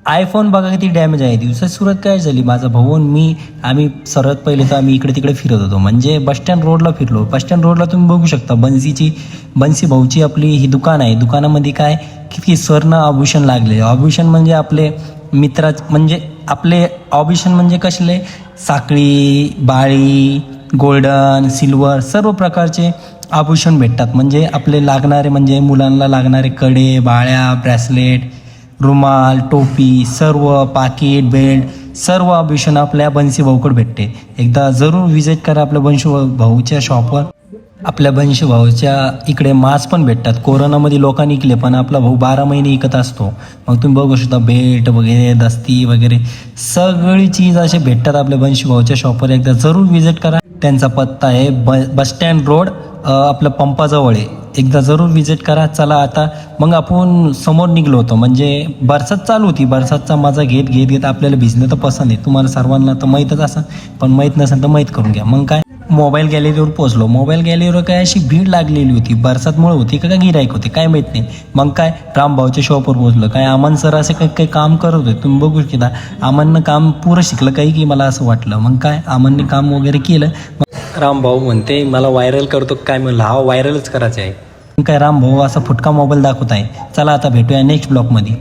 IPhone बघा किती damage आहे. दिवसात सुरुवात काय झाली, माझा भाऊ आणि मी आम्ही सर्वात पहिले तर आम्ही इकडे तिकडे फिरत होतो. म्हणजे बसस्टँड रोडला फिरलो. बसस्टँड रोडला तुम्ही बघू शकता बन्सी भाऊची आपली ही दुकान आहे. दुकानामध्ये काय किती स्वर्ण आभूषण लागले. आभूषण म्हणजे आपले म्हणजे आपले आभूषण म्हणजे कसले, साखळी, बाळी, गोल्डन, सिल्वर सर्व प्रकारचे आभूषण भेटतात. म्हणजे आपले लागणारे म्हणजे मुलांना लागणारे कडे, बाळ्या, ब्रेसलेट, रुमाल, टोपी, सर्व पाकिट, बेल्ट सर्व आभूषण आपल्या बन्सी भाऊकडे भेटते. एकदा जरूर विजिट करा आपल्या बन्सी भाऊच्या शॉपवर. आपल्या बन्सी भाऊच्या इकडे मास्क पण भेटतात. कोरोनामध्ये लोकांनी इकले पण आपला भाऊ 12 महिने इकत असतो. मग तुम्ही बघू शकता बेल्ट वगैरे, दस्ती वगैरे सगळी चीज असे भेटतात आपल्या बन्सी भाऊच्या शॉपवर. एकदा जरूर विजिट करा. त्यांचा पत्ता आहे बसस्टँड रोड, आपलं पंपाजवळ आहे. एकदा जरूर विजिट करा. चला आता मग आपण समोर निघलो होतो. म्हणजे बरसात चालू होती. बरसातचा मजा घेत घेत घेत आपल्याला भिजणं तर पसंत आहे. तुम्हाला सर्वांना तर माहीतच असं, पण माहीत नसेल तर माहीत करून घ्या. मग काय मोबाईल गॅलरीवर पोहोचलो. मोबाईल गॅलरीवर काय अशी भीड लागलेली होती. बरसातमुळे होती का गिराईक होते काय माहीत नाही. मग काय रामभाऊच्या शॉपवर पोहोचलो. काय अमन सर असे काही काम करत होते. तुम्ही बघू शकता अमननं काम पुरं शिकलं काही की मला असं वाटलं. मग काय अमनने काम वगैरे केलं. रामभाऊ म्हणते मला व्हायरल करतो काय, म्हणलं हा व्हायरलच करायचं आहे. काय रामभाऊ असा फुटका मोबाईल दाखवत आहे. चला आता भेटूया नेक्स्ट ब्लॉगमध्ये.